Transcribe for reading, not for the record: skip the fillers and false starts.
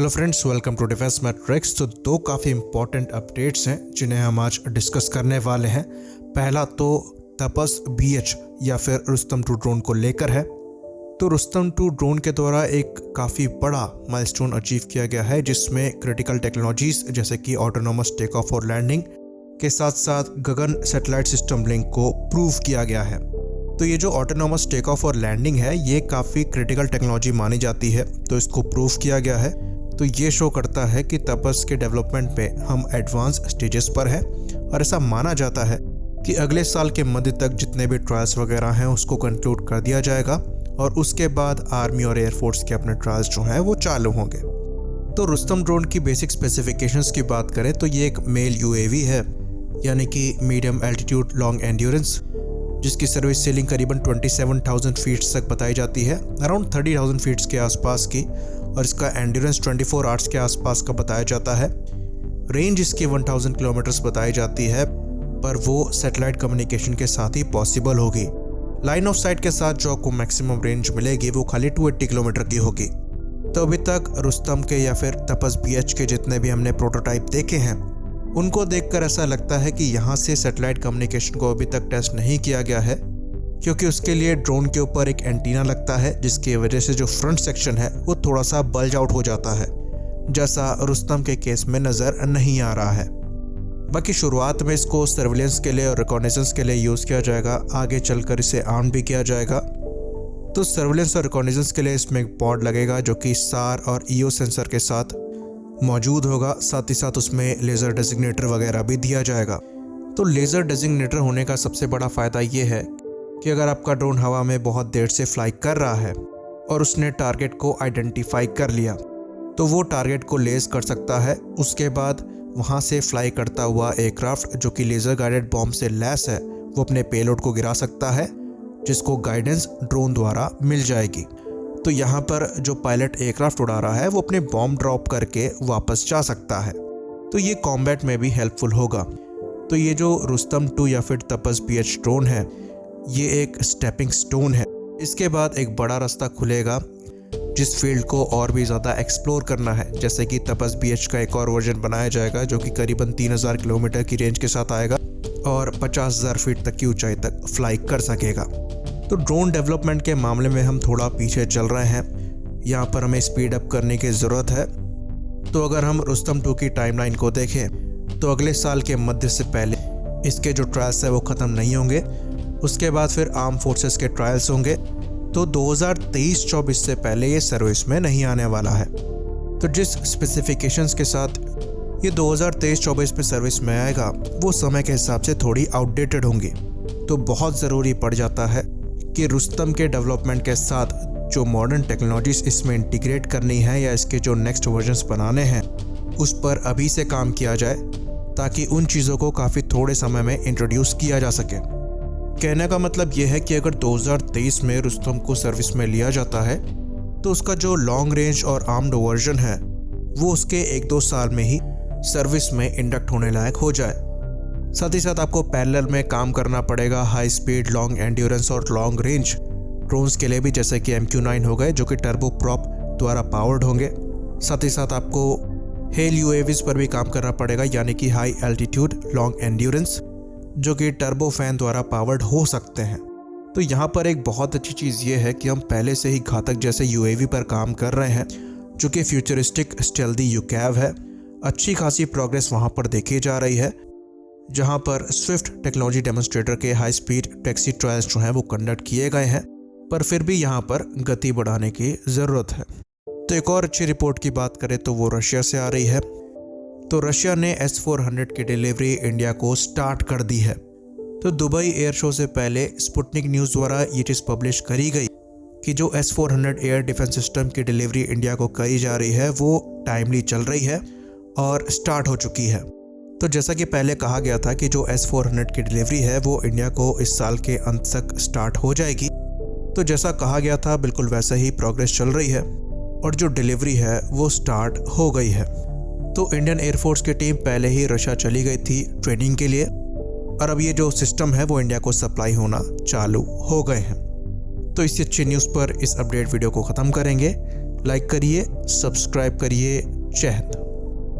Hello friends, welcome to defence matrix. तो दो काफ़ी इंपॉर्टेंट अपडेट्स हैं जिन्हें हम आज डिस्कस करने वाले हैं। पहला तो तपस BH या फिर रुस्तम 2 ड्रोन को लेकर है। तो रुस्तम 2 ड्रोन के द्वारा एक काफ़ी बड़ा माइलस्टोन अचीव किया गया है, जिसमें क्रिटिकल टेक्नोलॉजीज जैसे कि ऑटोनोमस टेक ऑफ और लैंडिंग के साथ साथ गगन सैटेलाइट सिस्टम लिंक को प्रूव किया गया है। तो ये जो ऑटोनोमस टेक ऑफ और लैंडिंग है, ये काफ़ी क्रिटिकल टेक्नोलॉजी मानी जाती है, तो इसको प्रूव किया गया है। तो ये शो करता है कि तपस के डेवलपमेंट पे हम एडवांस स्टेजेस पर है और ऐसा माना जाता है कि अगले साल के मध्य तक जितने भी ट्रायल्स वगैरह हैं उसको कंक्लूड कर दिया जाएगा और उसके बाद आर्मी और एयरफोर्स के अपने ट्रायल्स जो हैं वो चालू होंगे। तो रुस्तम ड्रोन की बेसिक स्पेसिफिकेशंस की बात करें तो ये एक मेल UAV है, यानी कि मीडियम एल्टीट्यूड लॉन्ग एंड्योरेंस, जिसकी सर्विस सीलिंग करीबन 27,000 फीट्स तक बताई जाती है, अराउंड 30,000 फीट्स के आसपास की, और इसका एंड्योरेंस 24 आवर्स के आसपास का बताया जाता है। रेंज इसकी 1000 किलोमीटर्स बताई जाती है, पर वो सैटेलाइट कम्युनिकेशन के साथ ही पॉसिबल होगी। लाइन ऑफ साइट के साथ जो आपको मैक्सिमम रेंज मिलेगी वो खाली 280 किलोमीटर की होगी। तो अभी तक रुस्तम के या फिर तपस BH के जितने भी हमने प्रोटोटाइप देखे हैं, उनको देखकर ऐसा लगता है कि यहाँ से सैटेलाइट कम्युनिकेशन को अभी तक टेस्ट नहीं किया गया है, क्योंकि उसके लिए ड्रोन के ऊपर एक एंटीना लगता है, जिसकी वजह से जो फ्रंट सेक्शन है वो थोड़ा सा बल्ज आउट हो जाता है, जैसा रुस्तम के केस में नज़र नहीं आ रहा है। बाकी शुरुआत में इसको सर्विलेंस के लिए और रिकॉग्निशंस के लिए यूज़ किया जाएगा, आगे चलकर इसे आर्म भी किया जाएगा। तो सर्विलेंस और रिकॉग्निशंस के लिए इसमें एक पॉड लगेगा जो कि SAR और EO सेंसर के साथ मौजूद होगा, साथ ही साथ उसमें लेज़र डेजिग्नेटर वगैरह भी दिया जाएगा। तो लेज़र डेजिग्नेटर होने का सबसे बड़ा फ़ायदा ये है कि अगर आपका ड्रोन हवा में बहुत देर से फ्लाई कर रहा है और उसने टारगेट को आइडेंटिफाई कर लिया, तो वो टारगेट को लेज़ कर सकता है। उसके बाद वहाँ से फ्लाई करता हुआ एयरक्राफ्ट जो कि लेज़र गाइडेड बॉम्ब से लैस है, वो अपने पेलोड को गिरा सकता है, जिसको गाइडेंस ड्रोन द्वारा मिल जाएगी। तो यहाँ पर जो पायलट एयरक्राफ्ट उड़ा रहा है वो अपने बॉम्ब ड्रॉप करके वापस जा सकता है। तो ये कॉम्बैट में भी हेल्पफुल होगा। तो ये जो रुस्तम 2 या फिर तपस BH ड्रोन है, ये एक स्टेपिंग स्टोन है। इसके बाद एक बड़ा रास्ता खुलेगा जिस फील्ड को और भी ज़्यादा एक्सप्लोर करना है। जैसे कि तपस BH का एक और वर्जन बनाया जाएगा जो कि करीबन 3000 किलोमीटर की रेंज के साथ आएगा और 50,000 फीट तक की ऊंचाई तक फ्लाई कर सकेगा। तो ड्रोन डेवलपमेंट के मामले में हम थोड़ा पीछे चल रहे हैं, यहाँ पर हमें स्पीड अप करने की ज़रूरत है। तो अगर हम रुस्तम 2 की टाइमलाइन को देखें तो अगले साल के मध्य से पहले इसके जो ट्रायल्स है वो ख़त्म नहीं होंगे। उसके बाद फिर आर्म फोर्सेस के ट्रायल्स होंगे। तो 2023-24 से पहले ये सर्विस में नहीं आने वाला है। तो जिस स्पेसिफिकेशंस के साथ ये 2023-24 में सर्विस में आएगा वो समय के हिसाब से थोड़ी आउटडेटेड होंगी। तो बहुत ज़रूरी पड़ जाता है कि रुस्तम के डेवलपमेंट के साथ जो मॉडर्न टेक्नोलॉजीज इसमें इंटीग्रेट करनी है या इसके जो नेक्स्ट वर्जन्स बनाने हैं उस पर अभी से काम किया जाए, ताकि उन चीज़ों को काफ़ी थोड़े समय में इंट्रोड्यूस किया जा सके। कहने का मतलब यह है कि अगर 2023 में रुस्तम को सर्विस में लिया जाता है तो उसका जो लॉन्ग रेंज और आर्म्ड वर्जन है वो उसके 1-2 साल में ही सर्विस में इंडक्ट होने लायक हो जाए। साथ ही साथ आपको पैरेलल में काम करना पड़ेगा हाई स्पीड, लॉन्ग एंड्योरेंस और लॉन्ग रेंज ड्रोन्स के लिए भी, जैसे कि MQ-9 हो गए जो कि टर्बो प्रॉप द्वारा पावर्ड होंगे। साथ ही साथ आपको हेल UAVs पर भी काम करना पड़ेगा, यानी कि हाई एल्टीट्यूड लॉन्ग एंड्योरेंस, जो कि टर्बो फैन द्वारा पावर्ड हो सकते हैं। तो यहाँ पर एक बहुत अच्छी चीज़ ये है कि हम पहले से ही घातक जैसे UAV पर काम कर रहे हैं, जो कि फ्यूचरिस्टिक स्टेल्दी UCAV है। अच्छी खासी प्रोग्रेस वहाँ पर देखी जा रही है, जहाँ पर स्विफ्ट टेक्नोलॉजी डेमोन्स्ट्रेटर के हाई स्पीड टैक्सी ट्रायल्स जो हैं वो कंडक्ट किए गए हैं, पर फिर भी यहाँ पर गति बढ़ाने की ज़रूरत है। तो एक और अच्छी रिपोर्ट की बात करें तो वो रशिया से आ रही है। तो रशिया ने S-400 की डिलीवरी इंडिया को स्टार्ट कर दी है। तो दुबई एयर शो से पहले स्पुतनिक न्यूज़ द्वारा ये चीज़ पब्लिश करी गई कि जो S-400 एयर डिफेंस सिस्टम की डिलीवरी इंडिया को करी जा रही है वो टाइमली चल रही है और स्टार्ट हो चुकी है। तो जैसा कि पहले कहा गया था कि जो S-400 की डिलीवरी है वो इंडिया को इस साल के अंत तक स्टार्ट हो जाएगी। तो जैसा कहा गया था बिल्कुल वैसे ही प्रोग्रेस चल रही है और जो डिलीवरी है वो स्टार्ट हो गई है। तो इंडियन एयरफोर्स की टीम पहले ही रशिया चली गई थी ट्रेनिंग के लिए, और अब ये जो सिस्टम है वो इंडिया को सप्लाई होना चालू हो गए हैं। तो इस अच्छी न्यूज़ पर इस अपडेट वीडियो को ख़त्म करेंगे। लाइक करिए, सब्सक्राइब करिए। जय हिंद।